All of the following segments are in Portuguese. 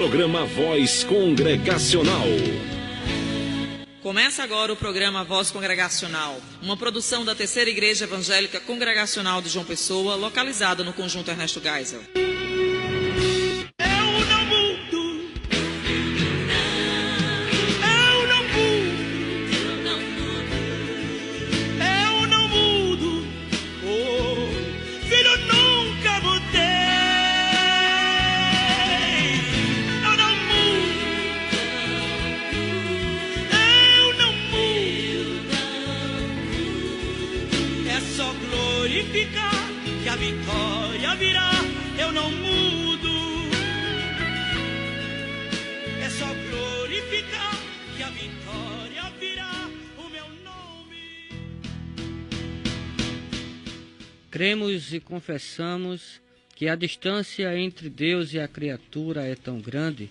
Programa Voz Congregacional. Começa agora o programa Voz Congregacional, uma produção da Terceira Igreja Evangélica Congregacional de João Pessoa, localizada no Conjunto Ernesto Geisel. Que a vitória virá, eu não mudo. É só glorificar que a vitória virá, o meu nome. Cremos e confessamos que a distância entre Deus e a criatura é tão grande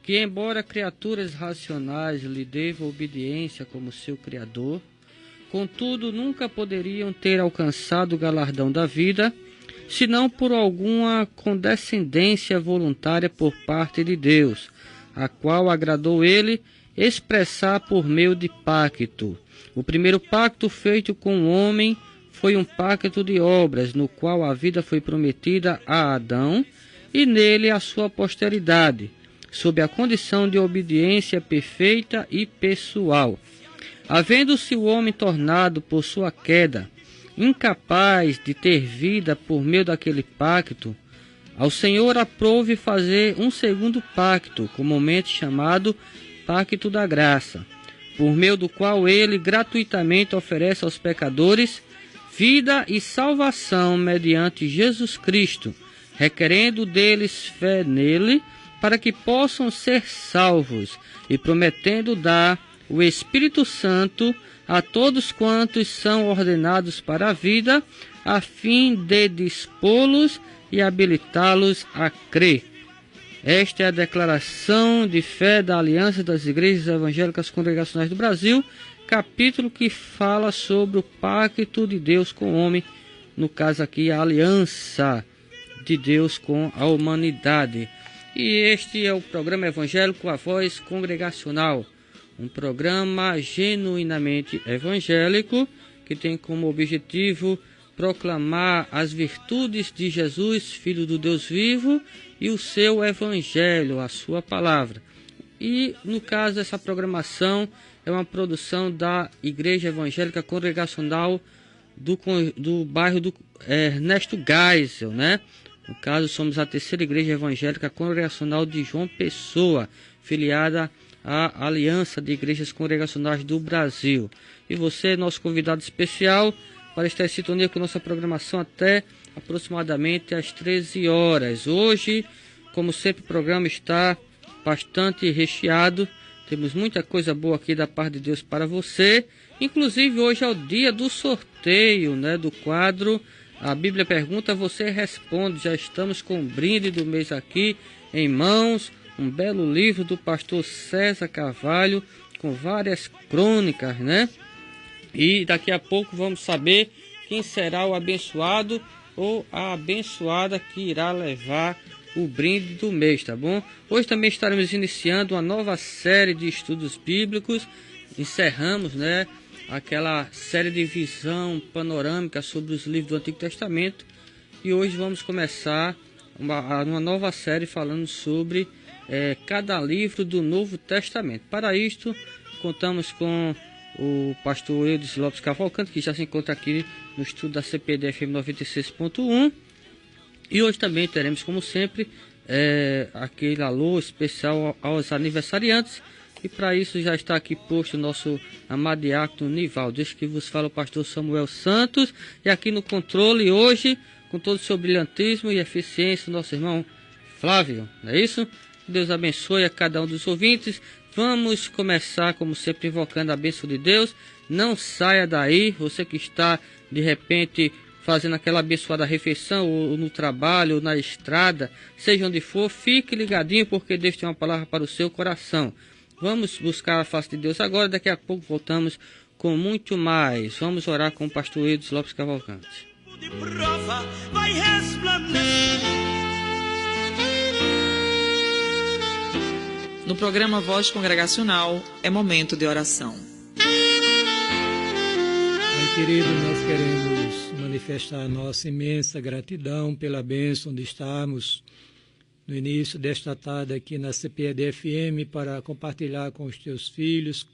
que, embora criaturas racionais lhe devam obediência como seu Criador, contudo, nunca poderiam ter alcançado o galardão da vida, senão por alguma condescendência voluntária por parte de Deus, a qual agradou ele expressar por meio de pacto. O primeiro pacto feito com o homem foi um pacto de obras, no qual a vida foi prometida a Adão e nele a sua posteridade, sob a condição de obediência perfeita e pessoal. Havendo-se o homem tornado por sua queda incapaz de ter vida por meio daquele pacto, ao Senhor aprouve fazer um segundo pacto, comumente chamado Pacto da Graça, por meio do qual ele gratuitamente oferece aos pecadores vida e salvação mediante Jesus Cristo, requerendo deles fé nele, para que possam ser salvos, e prometendo dar o Espírito Santo a todos quantos são ordenados para a vida, a fim de dispô-los e habilitá-los a crer. Esta é a declaração de fé da Aliança das Igrejas Evangélicas Congregacionais do Brasil, capítulo que fala sobre o pacto de Deus com o homem, no caso aqui a aliança de Deus com a humanidade. E este é o programa evangélico A Voz Congregacional, um programa genuinamente evangélico que tem como objetivo proclamar as virtudes de Jesus, Filho do Deus vivo, e o seu evangelho, a sua palavra. E, no caso, essa programação é uma produção da Igreja Evangélica Congregacional do bairro do Ernesto Geisel, né? No caso, somos a Terceira Igreja Evangélica Congregacional de João Pessoa, filiada a Aliança de Igrejas Congregacionais do Brasil. E você, nosso convidado especial, para estar em sintonia com nossa programação até aproximadamente às 13 horas. Hoje, como sempre, o programa está bastante recheado. Temos muita coisa boa aqui da parte de Deus para você. Inclusive, hoje é o dia do sorteio, né, do quadro A Bíblia Pergunta, Você Responde. Já estamos com o brinde do mês aqui em mãos. Um belo livro do pastor César Carvalho, com várias crônicas, né? E daqui a pouco vamos saber quem será o abençoado ou a abençoada que irá levar o brinde do mês, tá bom? Hoje também estaremos iniciando uma nova série de estudos bíblicos. Encerramos, né, aquela série de visão panorâmica sobre os livros do Antigo Testamento. E hoje vamos começar uma nova série falando sobre cada livro do Novo Testamento. Para isto, contamos com o pastor Eudes Lopes Cavalcante, que já se encontra aqui no estúdio da CPD FM 96.1. E hoje também teremos, como sempre, aquele alô especial aos aniversariantes. E para isso já está aqui posto o nosso amado diácono Nivaldo. Desde que vos fala o pastor Samuel Santos. E aqui no controle hoje, com todo o seu brilhantismo e eficiência, o nosso irmão Flávio. Não é isso? Deus abençoe a cada um dos ouvintes. Vamos começar, como sempre, invocando a bênção de Deus. Não saia daí, você que está, de repente, fazendo aquela abençoada refeição, ou no trabalho, ou na estrada, seja onde for, fique ligadinho, porque Deus tem uma palavra para o seu coração. Vamos buscar a face de Deus agora, daqui a pouco voltamos com muito mais. Vamos orar com o pastor Eudes Lopes Cavalcante. De prova vai resplandecer. No programa Voz Congregacional, é momento de oração. Pai querido, nós queremos manifestar a nossa imensa gratidão pela bênção de estarmos no início desta tarde aqui na CPED-FM para compartilhar com os teus filhos,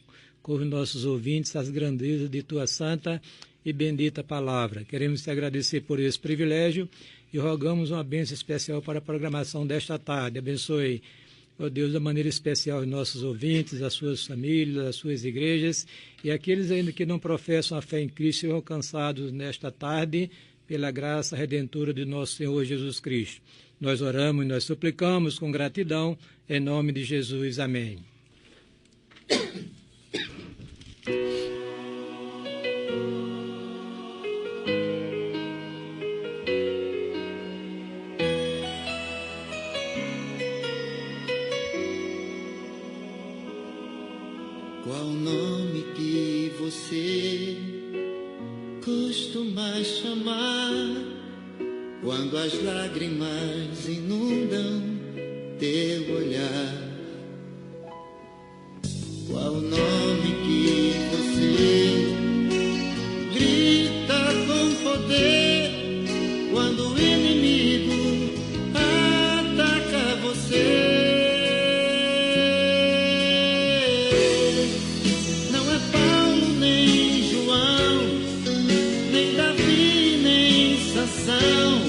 com os nossos ouvintes, as grandezas de tua santa e bendita palavra. Queremos te agradecer por esse privilégio e rogamos uma bênção especial para a programação desta tarde. Abençoe, ó Deus, da maneira especial os nossos ouvintes, as suas famílias, as suas igrejas e aqueles ainda que não professam a fé em Cristo sejam alcançados nesta tarde pela graça redentora de nosso Senhor Jesus Cristo. Nós oramos e nós suplicamos com gratidão, em nome de Jesus. Amém. Qual o nome que você costuma chamar quando as lágrimas inundam teu olhar? Qual o nome que você grita com poder quando o inimigo ataca você? Não é Paulo, nem João, nem Davi, nem Sansão,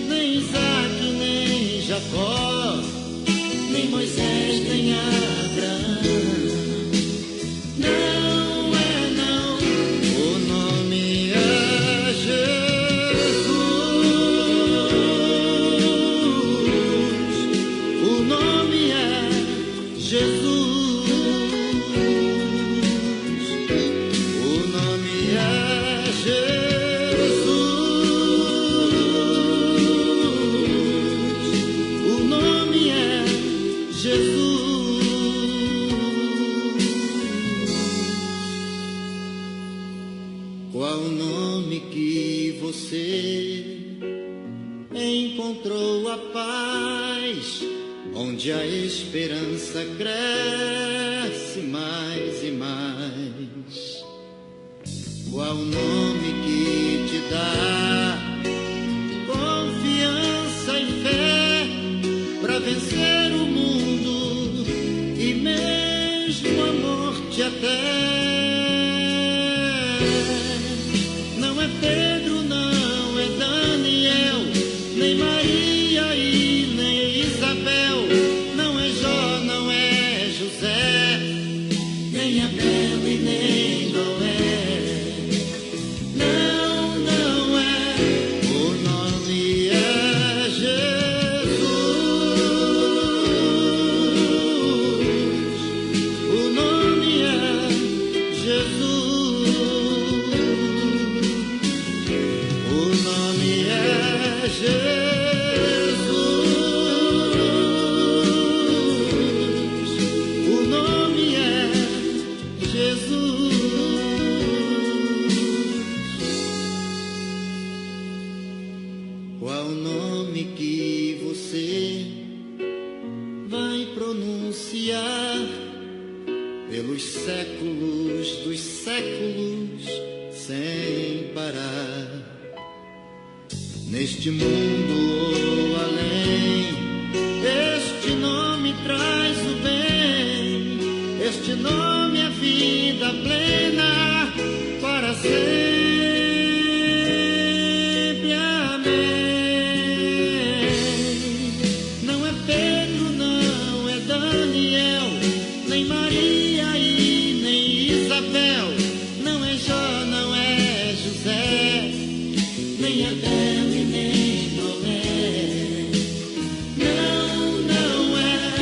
nem Isaac, nem Jacó, nem Moisés, nem Abraão. Não é não, o nome é Jesus. O nome é Jesus. O nome é Jesus. O nome é Jesus. Qual o nome que você encontrou a paz, onde a esperança cresce mais e mais? Qual o nome que te dá confiança e fé para vencer o mundo e mesmo a morte até? Não é Pedro, não é Daniel, nem Maria e nem Isabel, não é Jó, não é José, nem Abel e nem Noé. Não, não é. O nome é Jesus. O nome é Jesus. O nome é Jesus. O nome é Jesus. Qual o nome que você vai pronunciar pelos séculos dos séculos sem parar? Neste mundo ou além, este nome traz o bem, este nome é vida plena para sempre. Amém. Não é Pedro, não é Daniel, nem Maria e nem Isabel, não é Jó, não é José, nem Abel e nem Noé. Não, não é.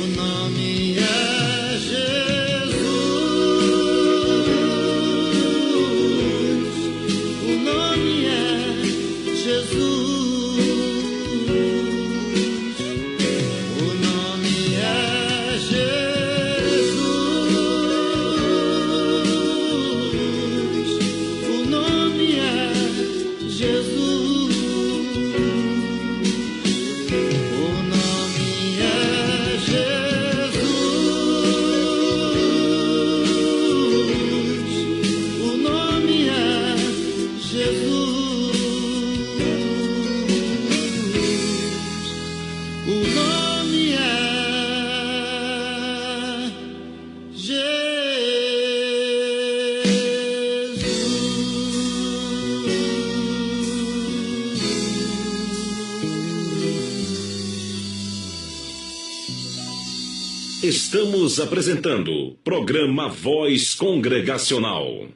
O nome é Jesus. Estamos apresentando programa Voz Congregacional.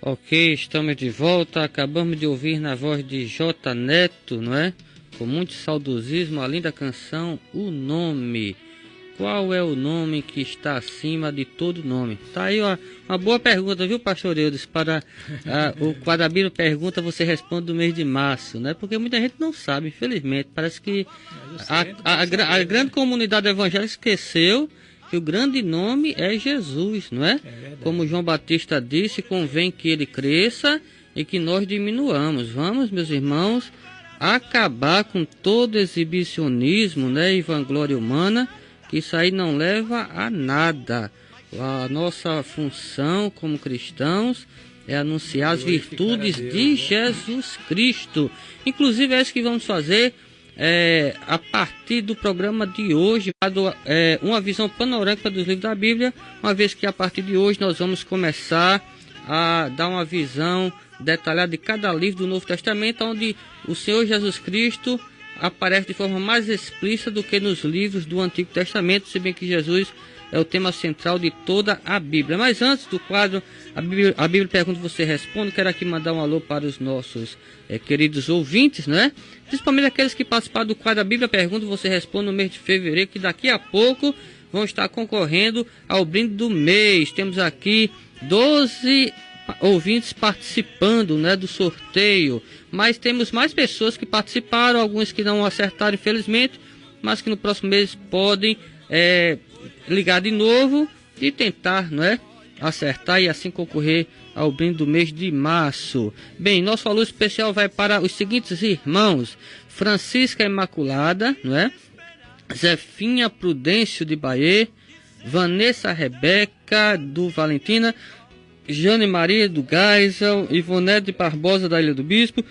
Ok, estamos de volta. Acabamos de ouvir na voz de J. Neto, não é? Com muito saudosismo, a linda canção O Nome. Qual é o nome que está acima de todo nome? Tá aí uma boa pergunta, viu, pastor Eudes? Para o quadro a Bíblia pergunta, você responde do mês de março, né? Porque muita gente não sabe, infelizmente. Parece que a grande comunidade evangélica esqueceu que o grande nome é Jesus, não é? Como João Batista disse, convém que ele cresça e que nós diminuamos. Vamos, meus irmãos, acabar com todo exibicionismo, né, e vanglória humana, que isso aí não leva a nada. A nossa função como cristãos é anunciar as virtudes de Jesus Cristo. Inclusive é isso que vamos fazer a partir do programa de hoje, uma visão panorâmica dos livros da Bíblia, uma vez que a partir de hoje nós vamos começar a dar uma visão detalhada de cada livro do Novo Testamento, onde o Senhor Jesus Cristo aparece de forma mais explícita do que nos livros do Antigo Testamento, se bem que Jesus é o tema central de toda a Bíblia. Mas antes do quadro A Bíblia Pergunta, Você Responde, quero aqui mandar um alô para os nossos queridos ouvintes, né? Principalmente aqueles que participaram do quadro A Bíblia Pergunta, Você Responde no mês de fevereiro, que daqui a pouco vão estar concorrendo ao brinde do mês. Temos aqui 12 ouvintes participando, né, do sorteio, mas temos mais pessoas que participaram, alguns que não acertaram infelizmente, mas que no próximo mês podem ligar de novo e tentar, não é, acertar e assim concorrer ao brinde do mês de março. Bem, nosso alô especial vai para os seguintes irmãos: Francisca Imaculada, não é, Zefinha Prudêncio de Bahia, Vanessa Rebeca do Valentina, Jane Maria do Geisel, Ivonete de Barbosa da Ilha do Bispo,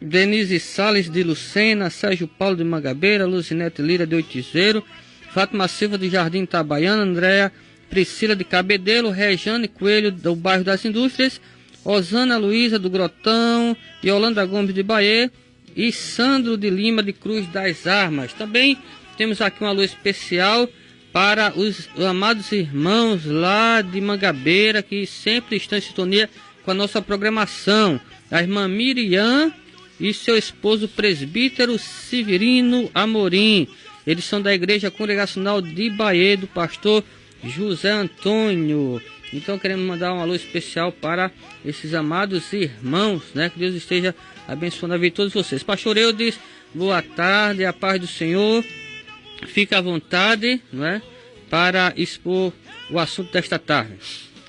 Denise Salles de Lucena, Sérgio Paulo de Mangabeira, Luzinete Lira de Oitizeiro, Fátima Silva de Jardim Itabaiana, Andréa Priscila de Cabedelo, Rejane Coelho do bairro das Indústrias, Osana Luísa do Grotão, Yolanda Gomes de Bahia e Sandro de Lima de Cruz das Armas. Também temos aqui um alô especial para os amados irmãos lá de Mangabeira, que sempre estão em sintonia com a nossa programação. A irmã Miriam e seu esposo presbítero Severino Amorim. Eles são da Igreja Congregacional de Bahia, do pastor José Antônio. Então queremos mandar um alô especial para esses amados irmãos, né? Que Deus esteja abençoando a vida de todos vocês. Pastor Eudes, boa tarde, a paz do Senhor. Fica à vontade, não é, para expor o assunto desta tarde.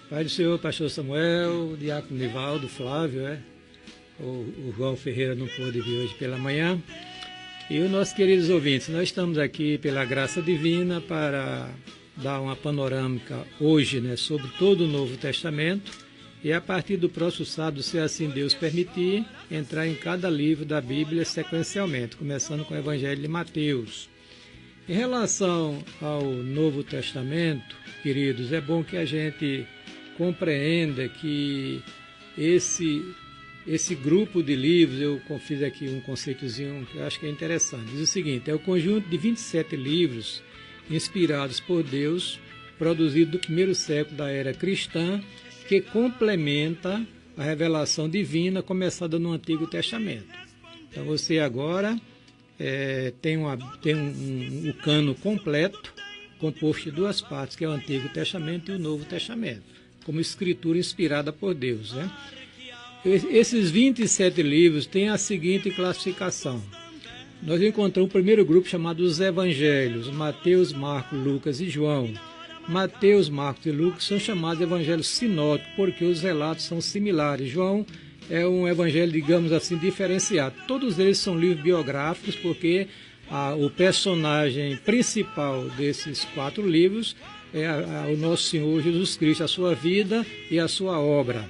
Pai do Senhor, pastor Samuel, diácono Nivaldo, Flávio, o João Ferreira não pôde vir hoje pela manhã. E os nossos queridos ouvintes, nós estamos aqui pela graça divina para dar uma panorâmica hoje, né, sobre todo o Novo Testamento, e a partir do próximo sábado, se assim Deus permitir, entrar em cada livro da Bíblia sequencialmente, começando com o Evangelho de Mateus. Em relação ao Novo Testamento, queridos, é bom que a gente compreenda que esse grupo de livros, eu fiz aqui um conceitozinho que eu acho que é interessante. Diz o seguinte: é o conjunto de 27 livros inspirados por Deus, produzido do primeiro século da era cristã, que complementa a revelação divina começada no Antigo Testamento. Então você agora tem o cano completo, composto de duas partes, que é o Antigo Testamento e o Novo Testamento, como escritura inspirada por Deus, né? Esses 27 livros têm a seguinte classificação. Nós encontramos o primeiro grupo chamado os Evangelhos, Mateus, Marcos, Lucas e João. Mateus, Marcos e Lucas são chamados evangelhos sinóticos, porque os relatos são similares. João é um evangelho, digamos assim, diferenciado. Todos eles são livros biográficos, porque o personagem principal desses 4 livros é o nosso Senhor Jesus Cristo, a sua vida e a sua obra.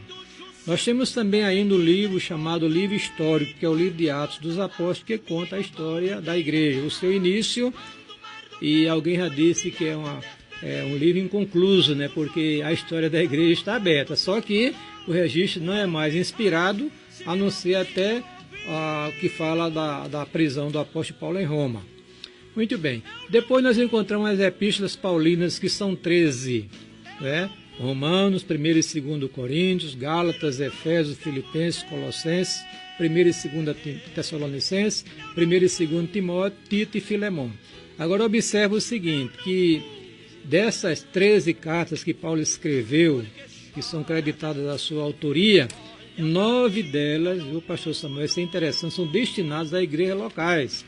Nós temos também ainda um livro chamado Livro Histórico, que é o livro de Atos dos Apóstolos, que conta a história da igreja, o seu início, e alguém já disse que é um livro inconcluso, né? Porque a história da igreja está aberta, só que o registro não é mais inspirado, a não ser até que fala da prisão do apóstolo Paulo em Roma. Muito bem. Depois nós encontramos as epístolas paulinas, que são 13, né? Romanos, 1 e 2 Coríntios, Gálatas, Efésios, Filipenses, Colossenses, 1 e 2 Tessalonicenses, 1 e 2 Timóteo, Tito e Filemão. Agora observa o seguinte, que dessas 13 cartas que Paulo escreveu, que são creditadas à sua autoria, 9 delas, o pastor Samuel, isso é interessante, são destinadas a igrejas locais.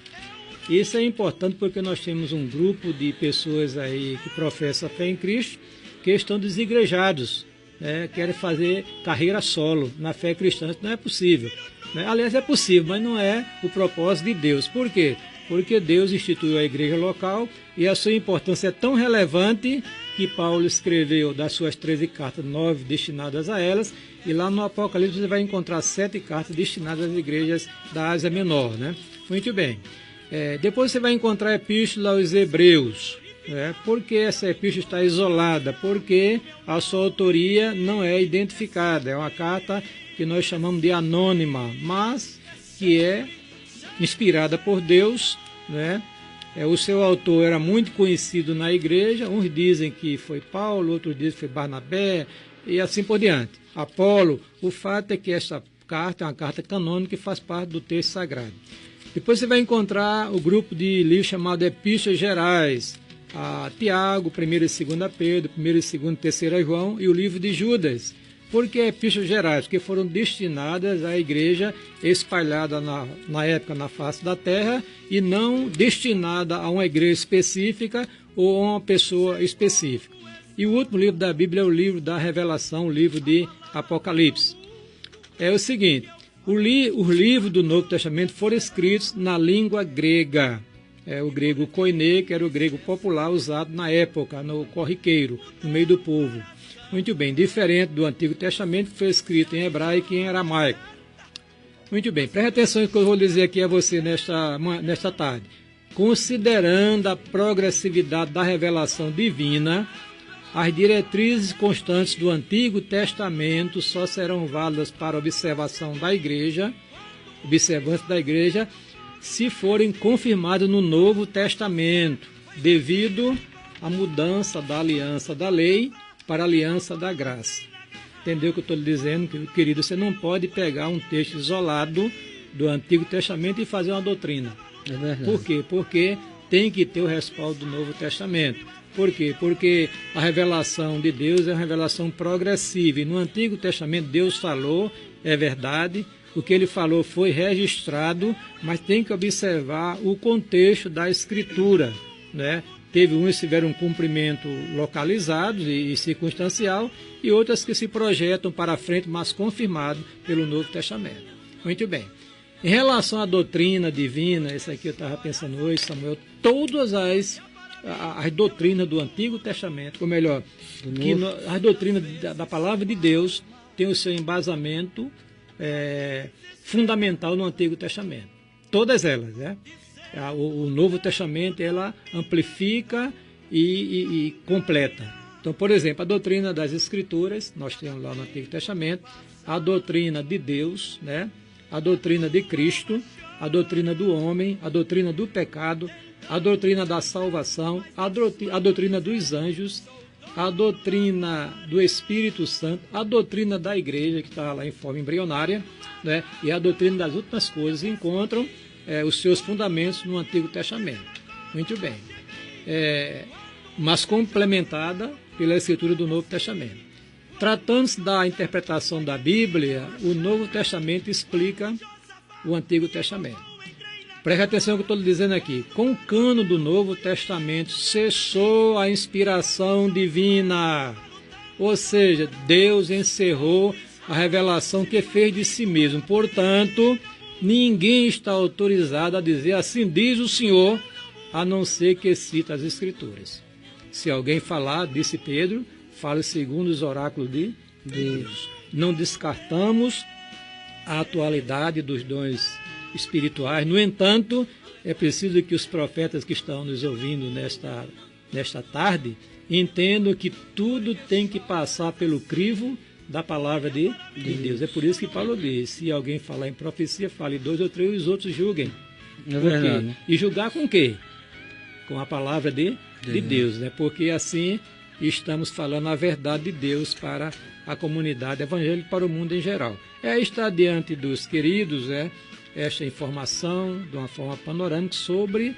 Isso é importante porque nós temos um grupo de pessoas aí que professam a fé em Cristo, que estão desigrejados, né, querem fazer carreira solo na fé cristã. Isso não é possível, né? Aliás, é possível, mas não é o propósito de Deus. Por quê? Porque Deus instituiu a igreja local e a sua importância é tão relevante que Paulo escreveu das suas 13 cartas, 9 destinadas a elas, e lá no Apocalipse você vai encontrar 7 cartas destinadas às igrejas da Ásia Menor, né? Muito bem. Depois você vai encontrar a epístola aos Hebreus. Por que essa epístola está isolada? Porque a sua autoria não é identificada. É uma carta que nós chamamos de anônima, mas que é inspirada por Deus, né? O seu autor era muito conhecido na igreja. Uns dizem que foi Paulo, outros dizem que foi Barnabé, e assim por diante. Apolo. O fato é que essa carta é uma carta canônica que faz parte do texto sagrado. Depois você vai encontrar o grupo de livros chamado Epístolas Gerais, a Tiago, 1 e 2 Pedro, 1 e 2 e 3 João e o livro de Judas. Por que Epístolas Gerais? Porque foram destinadas à igreja espalhada na época na face da terra e não destinada a uma igreja específica ou a uma pessoa específica. E o último livro da Bíblia é o livro da Revelação, o livro de Apocalipse. É o seguinte, os livros do Novo Testamento foram escritos na língua grega. O grego koiné, que era o grego popular usado na época, no corriqueiro, no meio do povo. Muito bem, diferente do Antigo Testamento, que foi escrito em hebraico e em aramaico. Muito bem, preste atenção no que eu vou dizer aqui a você nesta tarde. Considerando a progressividade da revelação divina, as diretrizes constantes do Antigo Testamento só serão válidas para observância da igreja, se forem confirmadas no Novo Testamento, devido à mudança da aliança da lei para a aliança da graça. Entendeu o que eu estou lhe dizendo, querido? Você não pode pegar um texto isolado do Antigo Testamento e fazer uma doutrina. É verdade. Por quê? Porque tem que ter o respaldo do Novo Testamento. Por quê? Porque a revelação de Deus é uma revelação progressiva. E no Antigo Testamento Deus falou, é verdade, o que ele falou foi registrado, mas tem que observar o contexto da Escritura, né? Teve uns que tiveram um cumprimento localizado e circunstancial, e outras que se projetam para frente, mas confirmado pelo Novo Testamento. Muito bem. Em relação à doutrina divina, isso aqui eu estava pensando hoje, Samuel, todas as doutrinas do Antigo Testamento, ou melhor, as doutrinas da Palavra de Deus têm o seu embasamento fundamental no Antigo Testamento. Todas elas, né? O Novo Testamento, ela amplifica e completa. Então, por exemplo, a doutrina das Escrituras, nós temos lá no Antigo Testamento, a doutrina de Deus, né? A doutrina de Cristo, a doutrina do homem, a doutrina do pecado, a doutrina da salvação, a doutrina dos anjos, a doutrina do Espírito Santo, a doutrina da igreja, que está lá em forma embrionária, né? E a doutrina das últimas coisas encontram os seus fundamentos no Antigo Testamento. Muito bem. Mas complementada pela escritura do Novo Testamento. Tratando-se da interpretação da Bíblia, o Novo Testamento explica o Antigo Testamento. Preste atenção no que eu estou lhe dizendo aqui. Com o cano do Novo Testamento cessou a inspiração divina. Ou seja, Deus encerrou a revelação que fez de si mesmo. Portanto, ninguém está autorizado a dizer assim diz o Senhor, a não ser que cita as Escrituras. Se alguém falar, disse Pedro, fale segundo os oráculos de Deus. Não descartamos a atualidade dos dons espirituais. No entanto, é preciso que os profetas que estão nos ouvindo nesta tarde entendam que tudo tem que passar pelo crivo da palavra de Deus. É por isso que Paulo diz, se alguém falar em profecia, fale 2 ou 3 e os outros julguem. É verdade. E julgar com o quê? Com a palavra de Deus, né? Porque assim estamos falando a verdade de Deus para a comunidade evangélica, para o mundo em geral. Está diante dos queridos esta informação de uma forma panorâmica sobre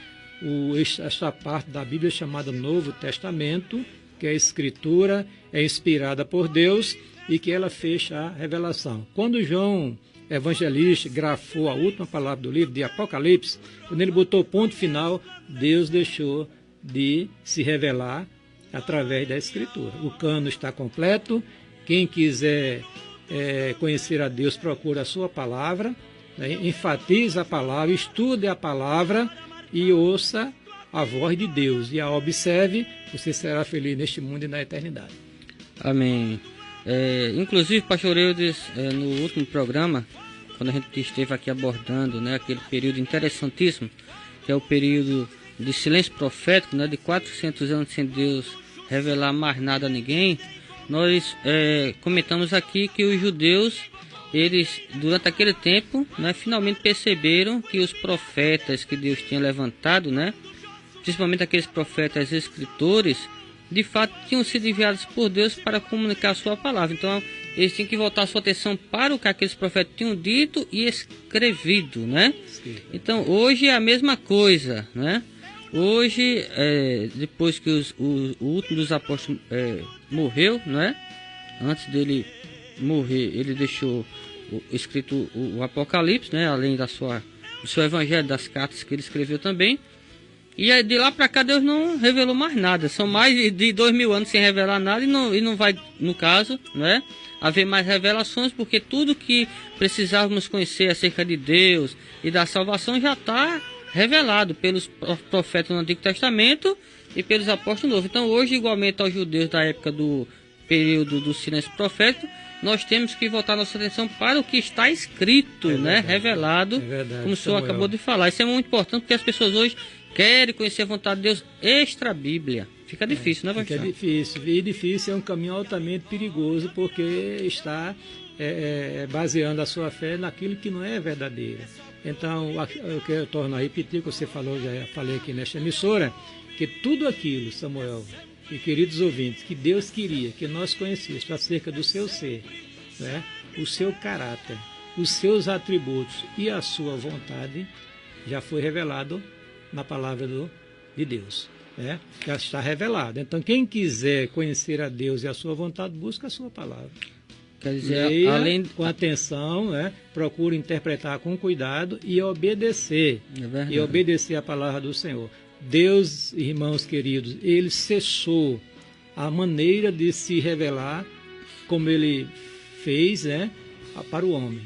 esta parte da Bíblia chamada Novo Testamento, que a Escritura é inspirada por Deus e que ela fecha a revelação. Quando João Evangelista grafou a última palavra do livro de Apocalipse, quando ele botou o ponto final, Deus deixou de se revelar através da Escritura. O cano está completo. Quem quiser conhecer a Deus, procura a sua palavra, né? Enfatize a palavra, estude a palavra e ouça a voz de Deus. E a observe, você será feliz neste mundo e na eternidade. Amém. Inclusive, pastor Eudes, no último programa, quando a gente esteve aqui abordando, né, aquele período interessantíssimo, que é o período de silêncio profético, né, de 400 anos sem Deus revelar mais nada a ninguém, nós comentamos aqui que os judeus, eles, durante aquele tempo, né, finalmente perceberam que os profetas que Deus tinha levantado, né, principalmente aqueles profetas escritores, de fato tinham sido enviados por Deus para comunicar a sua palavra. Então eles tinham que voltar a sua atenção para o que aqueles profetas tinham dito e escrevido, né? Então hoje é a mesma coisa, né? Hoje, depois que o último dos apóstolos morreu, né? Antes dele morrer, ele deixou escrito o Apocalipse, né? Além do seu evangelho, das cartas que ele escreveu também. E aí, de lá para cá Deus não revelou mais nada. São mais de 2000 anos sem revelar nada e não vai, no caso, né, haver mais revelações, porque tudo que precisávamos conhecer acerca de Deus e da salvação já está revelado pelos profetas do Antigo Testamento e pelos apóstolos novos. Então hoje, igualmente aos judeus da época do período do silêncio profético, nós temos que voltar nossa atenção para o que está escrito, né, revelado, como o senhor acabou de falar. Isso é muito importante, porque as pessoas hoje querem conhecer a vontade de Deus extra-Bíblia. Fica difícil, né, pastor? Fica difícil. E difícil é um caminho altamente perigoso, porque está baseando a sua fé naquilo que não é verdadeiro. Então, eu quero tornar a repetir o que você falou, já falei aqui nesta emissora, que tudo aquilo, Samuel e queridos ouvintes, que Deus queria que nós conhecêssemos acerca do seu ser, né, o seu caráter, os seus atributos e a sua vontade, já foi revelado na palavra de Deus, né? Já está revelado. Então, quem quiser conhecer a Deus e a sua vontade, busca a sua palavra. Quer dizer, leia com atenção, né? Procure interpretar com cuidado e obedecer. E obedecer a palavra do Senhor. Deus, irmãos queridos, ele cessou a maneira de se revelar como ele fez, né, para o homem.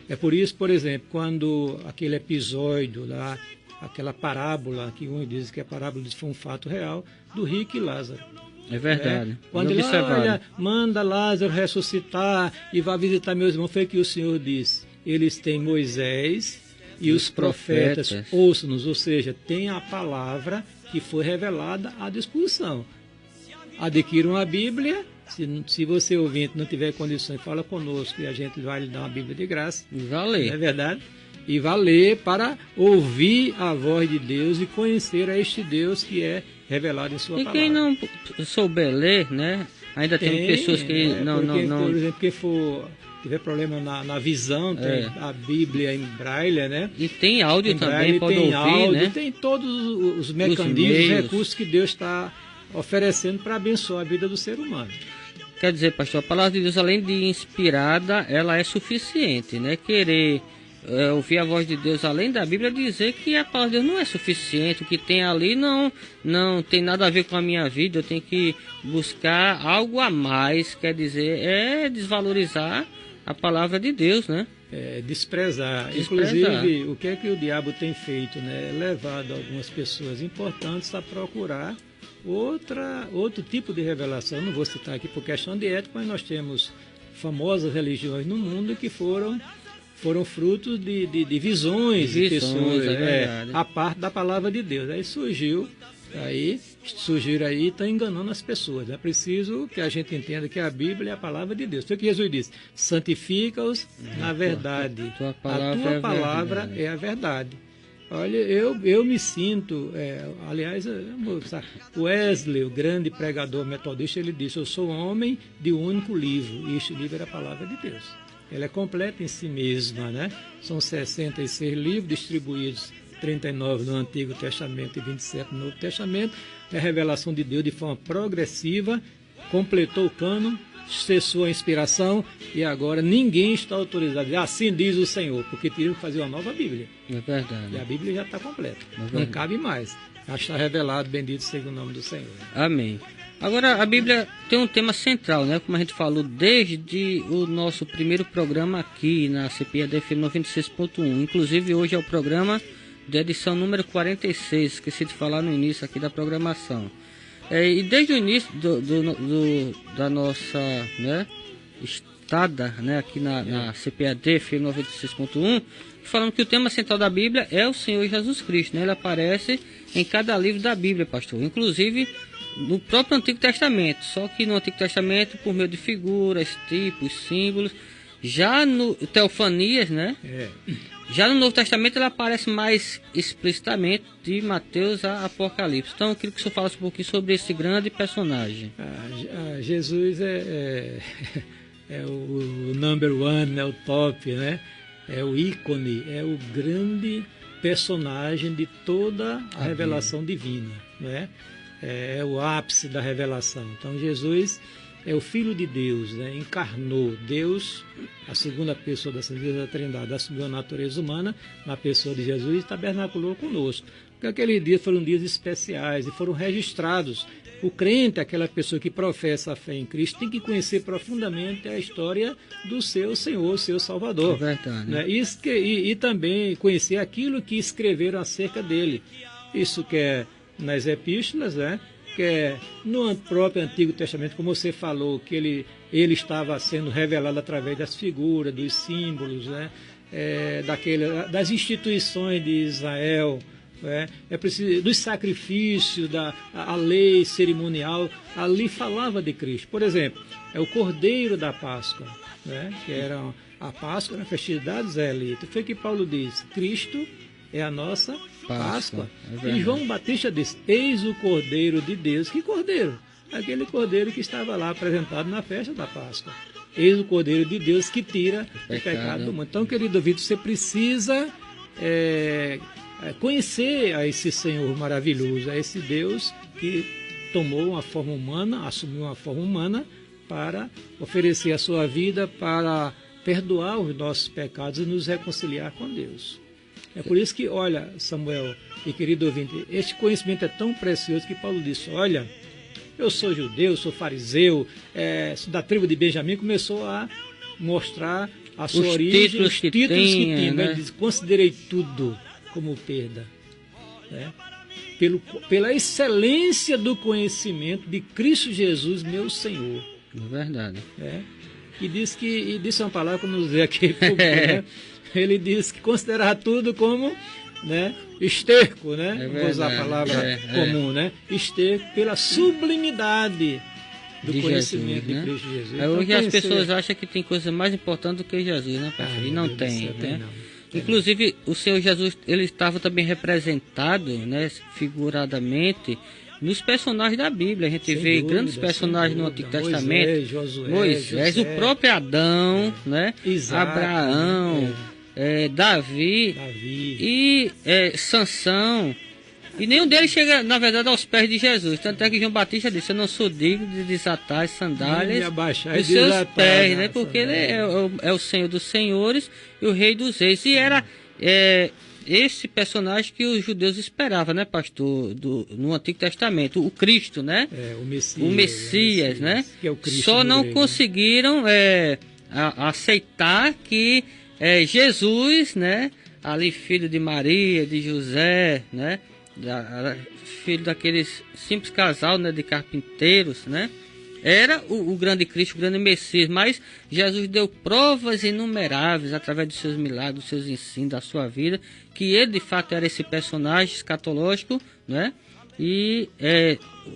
É por isso, por exemplo, quando aquele episódio lá, aquela parábola, que um diz que a parábola foi um fato real, do rico e Lázaro. É verdade. Quando ele olha, manda Lázaro ressuscitar e vá visitar meus irmãos, foi que o Senhor disse, eles têm Moisés e os profetas, ouçam-nos, ou seja, tem a palavra que foi revelada à disposição. Adquiram a Bíblia, se você ouvinte não tiver condições, fala conosco e a gente vai lhe dar uma Bíblia de graça. E vai ler. Não é verdade? E vai ler para ouvir a voz de Deus e conhecer a este Deus que é revelado em sua palavra. E quem não souber ler, né? Ainda tem pessoas que não... Por exemplo, quem tiver problema na visão, tem a Bíblia em braille, né? E tem áudio também, pode ouvir, áudio, né? Tem todos os mecanismos, os recursos que Deus está oferecendo para abençoar a vida do ser humano. Quer dizer, pastor, a palavra de Deus, além de inspirada, ela é suficiente, né? Querer ouvir a voz de Deus além da Bíblia, dizer que a palavra de Deus não é suficiente, o que tem ali não tem nada a ver com a minha vida, eu tenho que buscar algo a mais, quer dizer, é desvalorizar a palavra de Deus, né? Desprezar. Inclusive, o que é que o diabo tem feito, né? Levado algumas pessoas importantes a procurar outro tipo de revelação. Não vou citar aqui por questão de ética, mas nós temos famosas religiões no mundo que foram frutos de visões de pessoas, a parte da palavra de Deus. Aí surgiu Aí surgiram aí e estão enganando as pessoas. É preciso que a gente entenda que a Bíblia é a palavra de Deus. Foi o que Jesus disse: santifica-os na verdade. A tua palavra é a verdade. Olha, eu me sinto, aliás, o Wesley, o grande pregador metodista, ele disse: eu sou homem de um único livro, e este livro é a palavra de Deus. Ela é completa em si mesma, né? São 66 livros distribuídos, 39 no Antigo Testamento e 27 no Novo Testamento. É a revelação de Deus de forma progressiva, completou o cânon, cessou a inspiração e agora ninguém está autorizado. Assim diz o Senhor, porque teriam que fazer uma nova Bíblia. É verdade. E a Bíblia já está completa. Não cabe mais. Já está revelado, bendito seja o nome do Senhor. Amém. Agora, a Bíblia tem um tema central, né? Como a gente falou desde o nosso primeiro programa aqui na CPAD FM 96.1. Inclusive, hoje é o programa de edição número 46, esqueci de falar no início aqui da programação. E desde o início da nossa, né, estada, né, aqui na CPAD FM 96.1, falando que o tema central da Bíblia é o Senhor Jesus Cristo, né? Ele aparece em cada livro da Bíblia, pastor, inclusive no próprio Antigo Testamento, só que no Antigo Testamento por meio de figuras, tipos, símbolos. Já no Teofanias, né? Já no Novo Testamento ele aparece mais explicitamente de Mateus a Apocalipse. Então eu queria que o senhor falasse um pouquinho sobre esse grande personagem. Jesus é o number one, é o top, né? É o ícone, é o grande personagem de toda a revelação divina, né? É o ápice da revelação. Então Jesus é o Filho de Deus, né? Encarnou Deus, a segunda pessoa da Santíssima Trindade, assumiu a natureza humana na pessoa de Jesus e tabernaculou conosco. Porque aqueles dias foram dias especiais e foram registrados. O crente, aquela pessoa que professa a fé em Cristo, tem que conhecer profundamente a história do seu Senhor, seu Salvador. É verdade. Né? E também conhecer aquilo que escreveram acerca dele. Isso que é nas epístolas, né? Que é no próprio Antigo Testamento, como você falou, que ele estava sendo revelado através das figuras, dos símbolos, né? Das instituições de Israel, é preciso, dos sacrifícios, a lei cerimonial, ali falava de Cristo. Por exemplo, é o Cordeiro da Páscoa, né? Que era a Páscoa, era a festividade israelita. Foi o que Paulo disse: Cristo é a nossa Páscoa. E João Batista disse: eis o Cordeiro de Deus. Que Cordeiro? Aquele Cordeiro que estava lá apresentado na festa da Páscoa. Eis o Cordeiro de Deus que tira o pecado do mundo. Então, querido Vitor, você precisa conhecer a esse Senhor maravilhoso, a esse Deus que tomou uma forma humana, assumiu uma forma humana para oferecer a sua vida, para perdoar os nossos pecados e nos reconciliar com Deus. É por isso que, olha, Samuel e querido ouvinte, este conhecimento é tão precioso que Paulo disse: olha, eu sou judeu, sou fariseu, sou da tribo de Benjamim, começou a mostrar a sua origem, os títulos que tinha, né? Ele diz: considerei tudo como perda, né? Pela excelência do conhecimento de Cristo Jesus, meu Senhor. É verdade. E disse uma palavra que eu não usei aqui, né? Ele disse que considerava tudo como, né, esterco, né? Vou usar a palavra comum, né? Esterco, pela sublimidade do conhecimento de Cristo Jesus. Então, hoje as pessoas acham que tem coisa mais importante do que Jesus, né, pastor? E não tem, né? Inclusive, o Senhor Jesus, ele estava também representado, né, figuradamente, nos personagens da Bíblia. A gente vê grandes personagens no Antigo Testamento. Moisés, o próprio Adão, né? Isaac, Abraão, Davi e Sansão. E nenhum deles chega, na verdade, aos pés de Jesus. Tanto é que João Batista disse: eu não sou digno de desatar as sandálias dos seus pés, né? Porque ele é o Senhor dos senhores e o Rei dos reis. E era esse personagem que os judeus esperavam, né, pastor, no Antigo Testamento, o Cristo, né? O Messias, né? Que é o Cristo. Só não conseguiram aceitar que Jesus, né, ali filho de Maria, de José, né, filho daqueles simples casal, né, de carpinteiros, né, era o grande Cristo, o grande Messias. Mas Jesus deu provas inumeráveis através dos seus milagres, dos seus ensinos, da sua vida, que ele de fato era esse personagem escatológico, né? E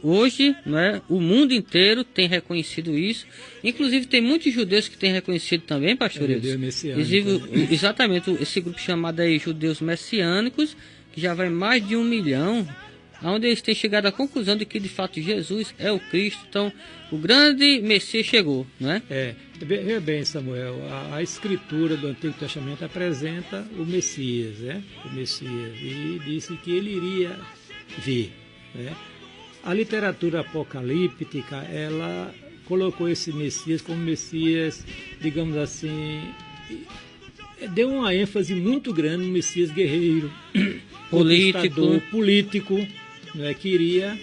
hoje, né, o mundo inteiro tem reconhecido isso. Inclusive tem muitos judeus que têm reconhecido também, pastor. Exatamente, esse grupo chamado aí Judeus Messiânicos, que já vai mais de 1 milhão, onde eles têm chegado à conclusão de que de fato Jesus é o Cristo. Então o grande Messias chegou, né? Veja bem, Samuel, a escritura do Antigo Testamento apresenta o Messias, né? O Messias, e disse que ele iria vir, né? A literatura apocalíptica, ela colocou esse Messias como Messias, digamos assim, deu uma ênfase muito grande no Messias guerreiro, político, né, que iria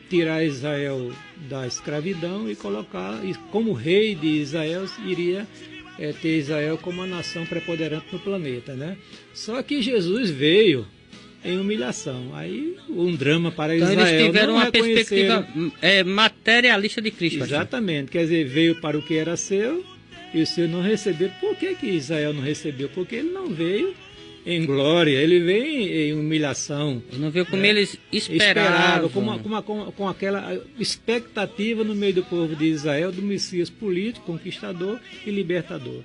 tirar Israel da escravidão e colocar, e como rei de Israel, iria ter Israel como uma nação preponderante no planeta, né? Só que Jesus veio em humilhação. Aí um drama para Israel. Então eles tiveram uma perspectiva materialista de Cristo. Exatamente. Quer dizer, veio para o que era seu e o seu não recebeu. Por que Israel não recebeu? Porque ele não veio em glória, ele veio em humilhação. Ele não veio como eles esperavam. Com aquela expectativa no meio do povo de Israel do Messias político, conquistador e libertador.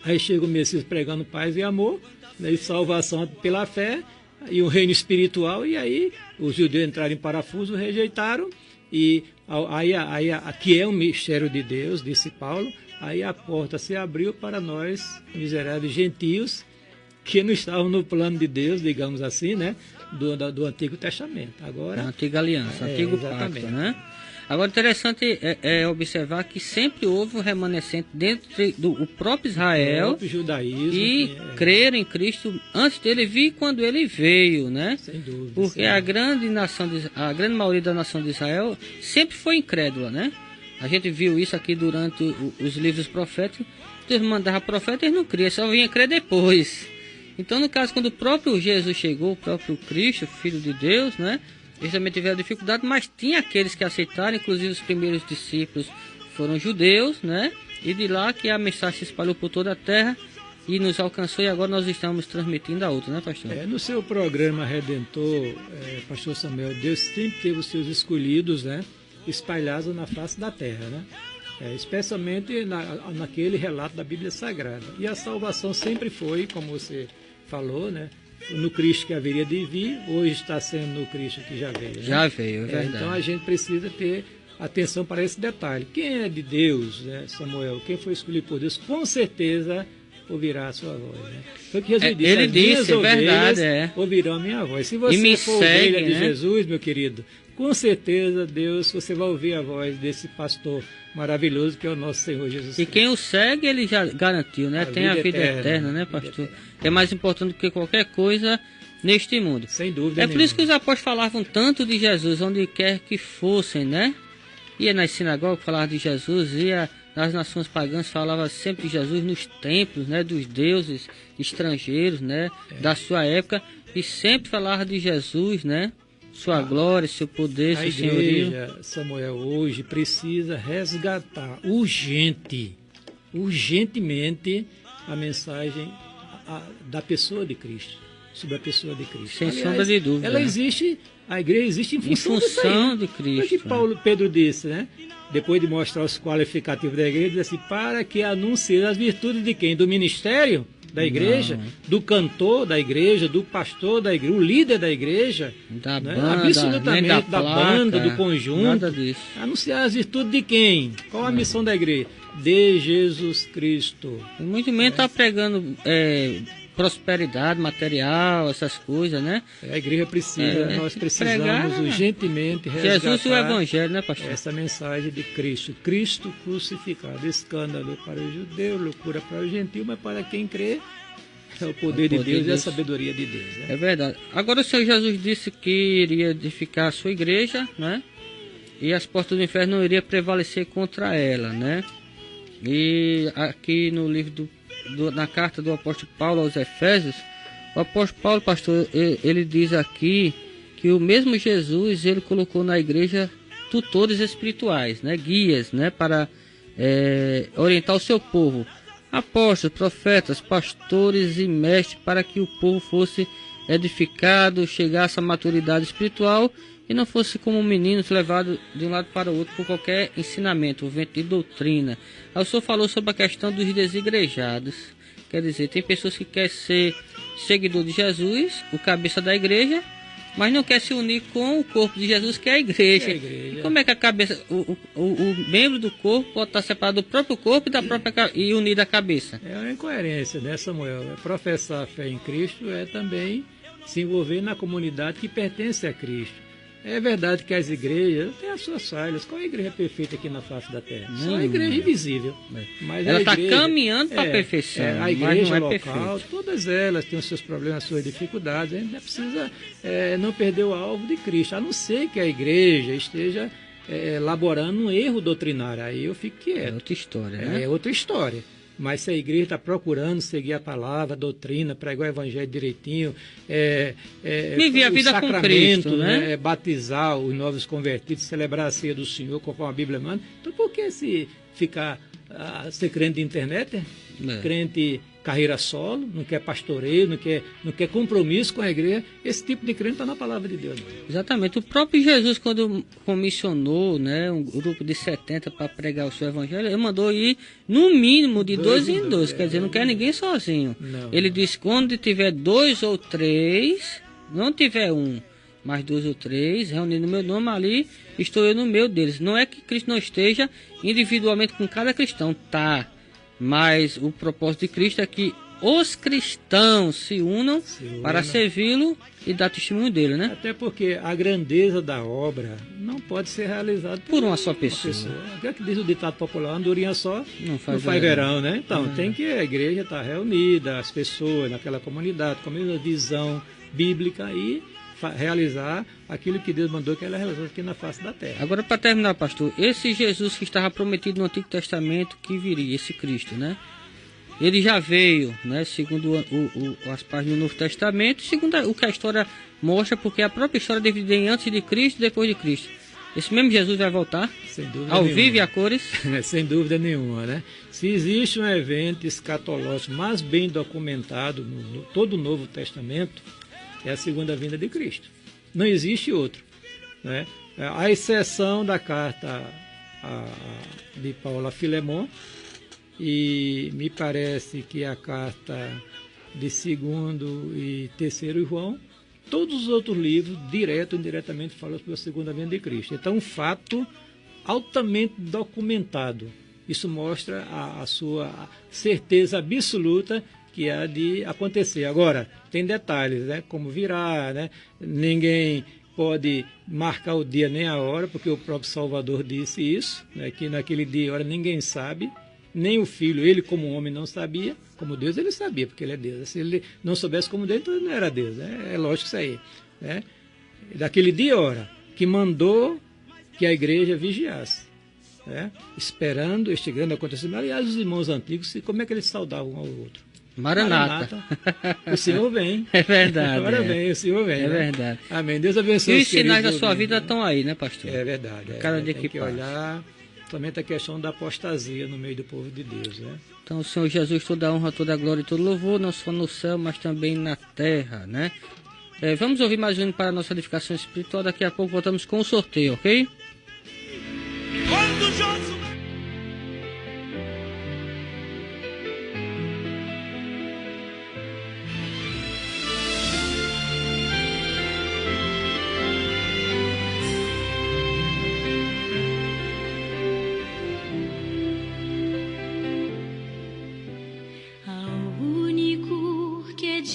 Aí chega o Messias pregando paz e amor, né, e salvação pela fé, e o reino espiritual, e aí os judeus entraram em parafuso, rejeitaram, e aí que é um mistério de Deus, disse Paulo, aí a porta se abriu para nós, miseráveis gentios, que não estavam no plano de Deus, digamos assim, né, do Antigo Testamento. Agora, a Antiga Aliança, Antigo Pacto, né? Agora, interessante observar que sempre houve um remanescente dentro do próprio Israel, próprio judaísmo, e crer em Cristo antes dele vir, quando ele veio, né? Sem dúvida. Porque a grande maioria da nação de Israel sempre foi incrédula, né? A gente viu isso aqui durante os livros proféticos. Deus mandava profeta, eles não criam, só vinha crer depois. Então, no caso, quando o próprio Jesus chegou, o próprio Cristo, Filho de Deus, né? Eles também tiveram dificuldade, mas tinha aqueles que aceitaram, inclusive os primeiros discípulos foram judeus, né? E de lá que a mensagem se espalhou por toda a terra e nos alcançou, e agora nós estamos transmitindo a outros, né, pastor? No seu programa Redentor, pastor Samuel, Deus sempre teve os seus escolhidos, né? Espalhados na face da terra, né? Especialmente naquele relato da Bíblia Sagrada. E a salvação sempre foi, como você falou, né? No Cristo que haveria de vir, hoje está sendo no Cristo que já veio. Né? Já veio, é verdade. Então a gente precisa ter atenção para esse detalhe. Quem é de Deus, né, Samuel? Quem foi escolhido por Deus, com certeza ouvirá a sua voz. Né? Foi o que Jesus disse. Ele disse, é verdade. Ouvirão a minha voz. Se você for ovelha de Jesus, meu querido, com certeza, Deus, você vai ouvir a voz desse pastor maravilhoso que é o nosso Senhor Jesus Cristo. E quem o segue, ele já garantiu, né? Tem a vida eterna, né, pastor? Que é mais importante do que qualquer coisa neste mundo. Sem dúvida nenhuma. Por isso que os apóstolos falavam tanto de Jesus, onde quer que fossem, né? Ia nas sinagogas, falava de Jesus, ia nas nações pagãs, falava sempre de Jesus, nos templos, né? Dos deuses estrangeiros, né? Da sua época, e sempre falava de Jesus, né? Sua glória, seu poder, seu senhorio. A igreja, Samuel, hoje precisa resgatar urgentemente a mensagem da pessoa de Cristo, sobre a pessoa de Cristo. Sem sombra de dúvida. Ela existe, a igreja existe em função de Cristo. É o que Pedro disse, né? Depois de mostrar os qualificativos da igreja, diz assim, para que anuncie as virtudes de quem? Do ministério da igreja, do cantor da igreja, do pastor da igreja, o líder da igreja, da né? banda, absolutamente da banda, do conjunto. Nada disso. Anunciar as virtudes de quem? Qual a missão da igreja? De Jesus Cristo. E muito menos está pregando prosperidade material, essas coisas, né? A igreja precisa, nós precisamos pregar, urgentemente resgatar Jesus e o Evangelho, né, pastor? Essa mensagem de Cristo. Cristo crucificado, escândalo para o judeu, loucura para o gentil, mas para quem crê, é o poder de Deus e a sabedoria de Deus. Né? É verdade. Agora o Senhor Jesus disse que iria edificar a sua igreja, né? E as portas do inferno não iriam prevalecer contra ela, né? E aqui no livro na carta do apóstolo Paulo aos Efésios, o apóstolo Paulo, pastor, ele diz aqui que o mesmo Jesus, ele colocou na igreja tutores espirituais, né, guias, né, para orientar o seu povo, apóstolos, profetas, pastores e mestres, para que o povo fosse edificado, chegasse à maturidade espiritual e não fosse como meninos levados de um lado para o outro por qualquer ensinamento, o vento de doutrina. Aí o senhor falou sobre a questão dos desigrejados. Quer dizer, tem pessoas que querem ser seguidor de Jesus, o cabeça da igreja, mas não quer se unir com o corpo de Jesus, que é a igreja. E como é que a cabeça, o membro do corpo pode estar separado do próprio corpo e unido à cabeça? É uma incoerência, né, Samuel? Professar a fé em Cristo é também se envolver na comunidade que pertence a Cristo. É verdade que as igrejas têm as suas falhas. Qual é a igreja perfeita aqui na face da terra? Só a igreja invisível. Mas ela está caminhando para a perfeição. A igreja local, perfeita. todas elas têm os seus problemas, as suas dificuldades. A gente precisa não perder o alvo de Cristo, a não ser que a igreja esteja elaborando um erro doutrinário. Aí eu fico quieto. É outra história, né? É outra história. Mas se a igreja está procurando seguir a palavra, a doutrina, pregar o evangelho direitinho, viver a vida com Cristo, né? Batizar os novos convertidos, celebrar a ceia do Senhor, conforme a Bíblia manda. Então por que se ficar, ser crente de internet, crente carreira solo, não quer pastoreio, não quer compromisso com a igreja? Esse tipo de crente está na palavra de Deus. Exatamente. O próprio Jesus, quando comissionou, né, um grupo de 70 para pregar o seu evangelho, ele mandou ir no mínimo de 2 em 2. Quer dizer, não quer ninguém sozinho. Não. Ele disse: quando tiver 2 ou 3, não tiver 1, mas 2 ou 3, reunindo no meu nome, ali estou eu no meio deles. Não é que Cristo não esteja individualmente com cada cristão, tá? Mas o propósito de Cristo é que os cristãos se unam para servi-lo e dar testemunho dele, né? Até porque a grandeza da obra não pode ser realizada por uma só pessoa. O que é que diz o ditado popular? Andorinha só não faz verão, né? Então, tem que a igreja estar reunida, as pessoas naquela comunidade, com a mesma visão bíblica e realizar aquilo que Deus mandou que ela realizasse aqui na face da terra. Agora, para terminar, pastor, esse Jesus que estava prometido no Antigo Testamento que viria, esse Cristo, né? Ele já veio, né? Segundo as páginas do Novo Testamento, segundo o que a história mostra, porque a própria história divide em antes de Cristo e depois de Cristo. Esse mesmo Jesus vai voltar? Sem dúvida ao nenhuma. vivo e a cores? Sem dúvida nenhuma, né? Se existe um evento escatológico mais bem documentado no todo o Novo Testamento, é a segunda vinda de Cristo. Não existe outro, né? À exceção da carta de Paulo a Filemon, e me parece que a carta de 2º e 3º João, todos os outros livros, direto ou indiretamente, falam sobre a segunda vinda de Cristo. Então, um fato altamente documentado. Isso mostra a sua certeza absoluta que há de acontecer. Agora, tem detalhes, né? Como virá, né? Ninguém pode marcar o dia nem a hora, porque o próprio Salvador disse isso, né? Que naquele dia e hora ninguém sabe, nem o Filho, ele como homem não sabia, como Deus ele sabia, porque ele é Deus. Se ele não soubesse como Deus, então ele não era Deus, né? É lógico isso aí, né? Daquele dia e hora, que mandou que a igreja vigiasse, né? Esperando este grande acontecimento. Aliás, os irmãos antigos, como é que eles saudavam um ao outro? Maranata. O Senhor vem. É verdade. Agora vem, o Senhor vem. É né? verdade. Amém. Deus abençoe. E os sinais da sua vida estão aí, né, pastor? É verdade. Cada dia tem que passa. Olhar somente a questão da apostasia no meio do povo de Deus, né? Então, o Senhor Jesus, toda a honra, toda a glória e todo louvor, não só no céu, mas também na terra, né? Vamos ouvir mais um para a nossa edificação espiritual. Daqui a pouco voltamos com o sorteio, ok? Quando Josué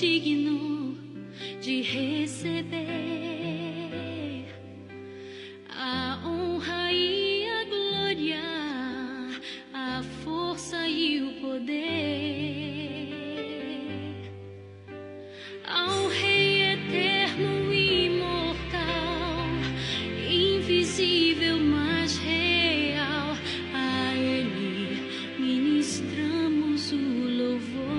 digno de receber a honra e a glória, a força e o poder ao Rei eterno e imortal, invisível, mas real. A Ele ministramos o louvor.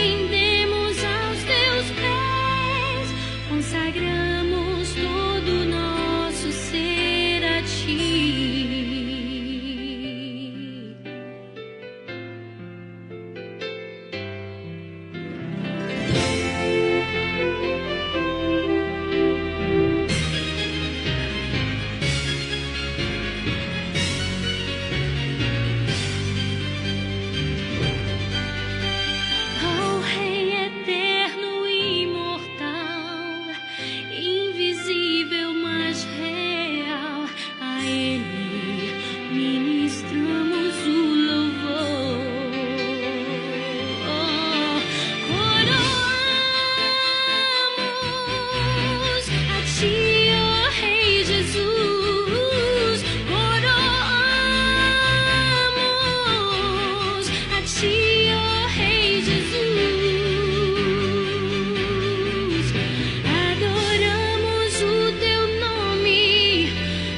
rendemos aos teus pés, consagramos todo o nosso ser a ti. Ao Rei eterno e imortal, invisível, mas real, a Ele ministramos o louvor. Coroamos a Ti, ó Rei Jesus. Coroamos a Ti, ó Rei Jesus. Adoramos o Teu nome,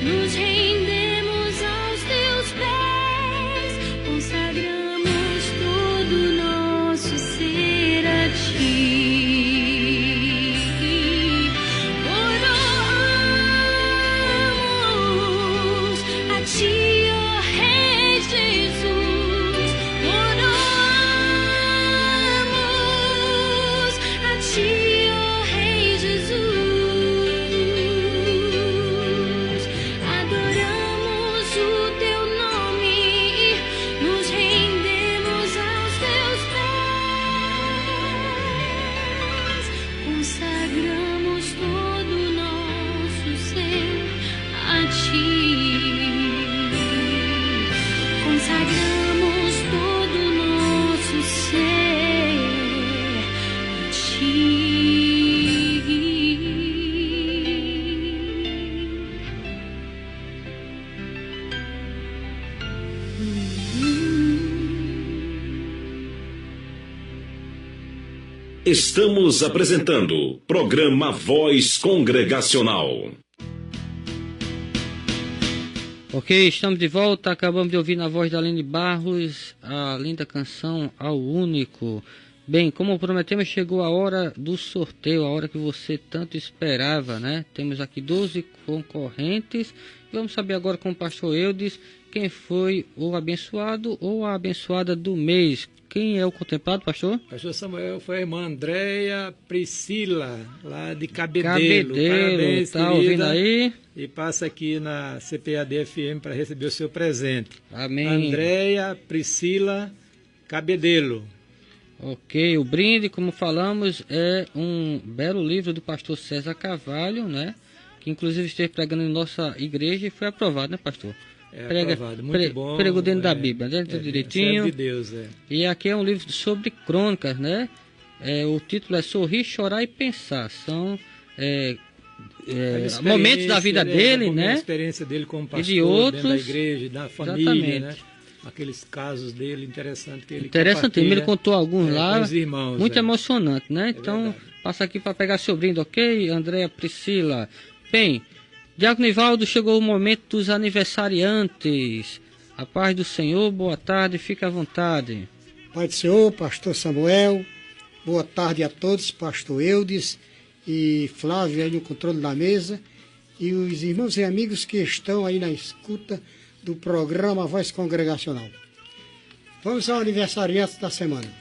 nos rendemos aos Teus pés, consagramos todo o nosso ser a Ti. Coroamos a Ti, ó Rei Jesus. Coroamos a Ti, ó Rei Jesus. Adoramos o Teu nome, nos rendemos aos Teus pés, consagramos todo o nosso ser a Ti. Consagramos todo o nosso ser a Ti. Estamos apresentando programa Voz Congregacional. Ok, estamos de volta. Acabamos de ouvir na voz da Aline Barros a linda canção Ao Único. Bem, como prometemos, chegou a hora do sorteio, a hora que você tanto esperava, né? Temos aqui 12 concorrentes. Vamos saber agora com o pastor Eudes quem foi o abençoado ou a abençoada do mês. Quem é o contemplado, pastor? Pastor Samuel, foi a irmã Andréia Priscila, lá de Cabedelo. Parabéns, tá querida. ouvindo aí? E passa aqui na CPAD-FM para receber o seu presente. Amém. Andréia Priscila Cabedelo. Ok, o brinde, como falamos, é um belo livro do pastor César Carvalho, né? Que inclusive esteve pregando em nossa igreja e foi aprovado, né, pastor? Aprovado, muito bom. Pregou dentro da Bíblia, né? Tudo direitinho. Servo de Deus, E aqui é um livro sobre crônicas, né? O título é Sorrir, Chorar e Pensar. São momentos da vida dele, né? A experiência dele como pastor, e de outros, dentro da igreja, da família, exatamente, né? Aqueles casos dele interessantes que ele ele contou alguns lá, com os irmãos, muito emocionante, né? Então, verdade. passa aqui para pegar seu brinde, ok? Andréia Priscila. Bem, Diácono Nivaldo, chegou o momento dos aniversariantes. A paz do Senhor, boa tarde, fica à vontade. Pai do Senhor, pastor Samuel, boa tarde a todos, pastor Eudes e Flávio aí no controle da mesa, e os irmãos e amigos que estão aí na escuta do programa Voz Congregacional. Vamos ao aniversariante da semana.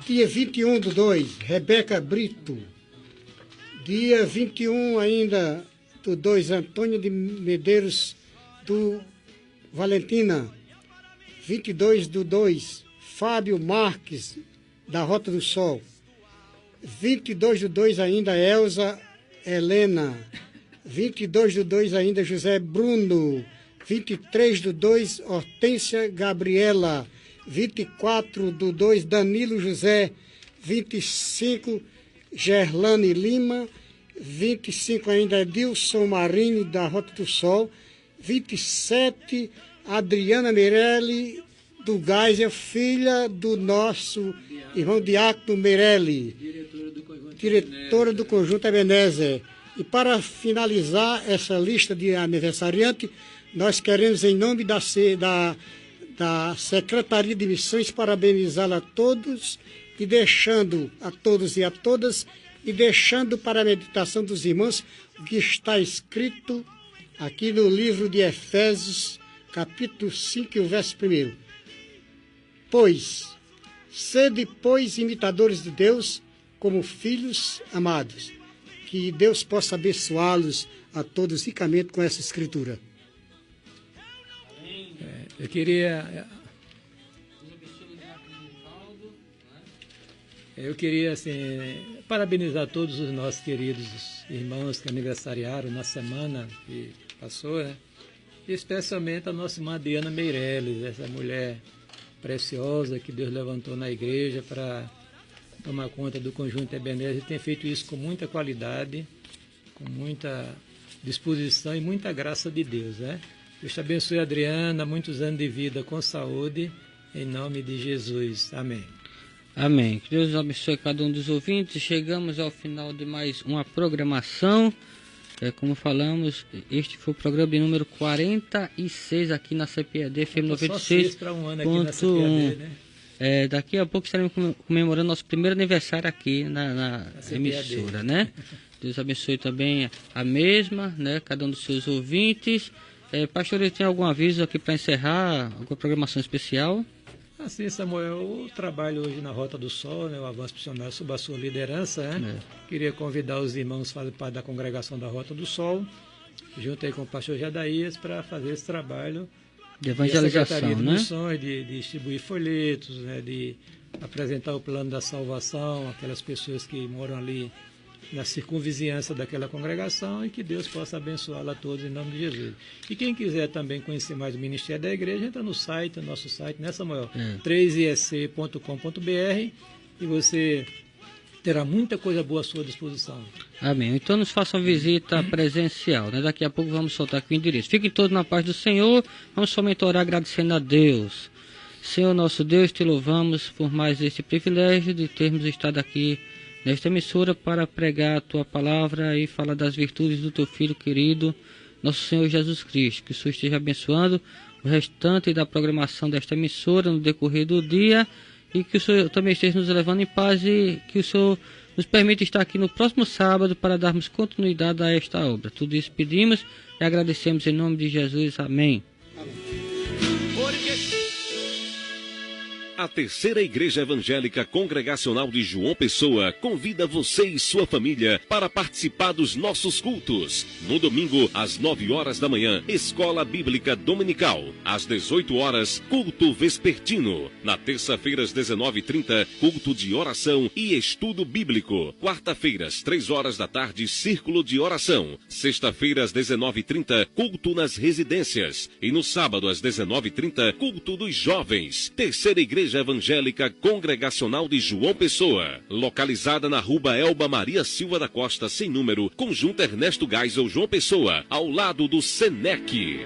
Dia 21/2, Rebeca Brito. Dia 21 ainda do 2, Antônio de Medeiros do Valentina. 22/2, Fábio Marques, da Rota do Sol. 22/2 ainda, Elza Helena. 22/2 ainda, José Bruno. 23/2, Hortência Gabriela. 24/2, Danilo José. 25, Gerlane Lima. 25 ainda, Edilson Marini, da Rota do Sol. 27, Adriana Meirelli, do Geisel, filha do nosso irmão Diácono Meirelli, diretora do Conjunto Ebenezer. E para finalizar essa lista de aniversariante, nós queremos, em nome da Secretaria de Missões, parabenizá-la a todos e deixando a todos e a todas e deixando para a meditação dos irmãos o que está escrito aqui no livro de Efésios, capítulo 5, o verso 1. Pois, sede, pois, imitadores de Deus, como filhos amados. Que Deus possa abençoá-los a todos ricamente com essa escritura. Eu queria assim, parabenizar todos os nossos queridos irmãos que aniversariaram na semana que passou, né? Especialmente a nossa irmã Diana Meirelles, essa mulher preciosa que Deus levantou na igreja para tomar conta do conjunto Ebenezer. Tem feito isso com muita qualidade, com muita disposição e muita graça de Deus, né? Deus te abençoe, Adriana, muitos anos de vida com saúde, em nome de Jesus. Amém. Amém. Que Deus abençoe cada um dos ouvintes. Chegamos ao final de mais uma programação. Como falamos, este foi o programa de número 46 aqui na CPAD FM 96.1. Né? Daqui a pouco estaremos comemorando nosso primeiro aniversário aqui na emissora, né? Deus abençoe também a mesma, né? Cada um dos seus ouvintes. Pastor, ele tem algum aviso aqui para encerrar? Alguma programação especial? Assim, Samuel, o trabalho hoje na Rota do Sol, né, o avanço missionário sob a sua liderança, né? Queria convidar os irmãos que fazem parte da congregação da Rota do Sol, junto aí com o pastor Jadaías, para fazer esse trabalho de evangelização, de né? missões, de distribuir folhetos, né, de apresentar o plano da salvação, aquelas pessoas que moram ali na circunvizinhança daquela congregação, e que Deus possa abençoá-la a todos em nome de Jesus. E quem quiser também conhecer mais o Ministério da Igreja, entra no site, nosso site, né, Samuel? 3isc.com.br, e você terá muita coisa boa à sua disposição. Amém. Então nos faça uma visita presencial, né? Daqui a pouco vamos soltar aqui o endereço. Fiquem todos na paz do Senhor. Vamos somente orar agradecendo a Deus. Senhor nosso Deus, te louvamos por mais este privilégio de termos estado aqui nesta emissora para pregar a tua palavra e falar das virtudes do teu Filho querido, nosso Senhor Jesus Cristo. Que o Senhor esteja abençoando o restante da programação desta emissora no decorrer do dia, e que o Senhor também esteja nos levando em paz, e que o Senhor nos permita estar aqui no próximo sábado para darmos continuidade a esta obra. Tudo isso pedimos e agradecemos em nome de Jesus. Amém. A Terceira Igreja Evangélica Congregacional de João Pessoa convida você e sua família para participar dos nossos cultos. No domingo, às 9 horas da manhã, Escola Bíblica Dominical. Às 18 horas, culto vespertino. Na terça-feira, às 19h30, culto de oração e estudo bíblico. Quarta-feira, às 3 horas da tarde, círculo de oração. Sexta-feira, às 19h30, culto nas residências. E no sábado, às 19h30, culto dos jovens. Terceira Igreja Evangélica Congregacional de João Pessoa, localizada na Rua Elba Maria Silva da Costa, sem número, Conjunto Ernesto Geisel, João Pessoa, ao lado do Senec.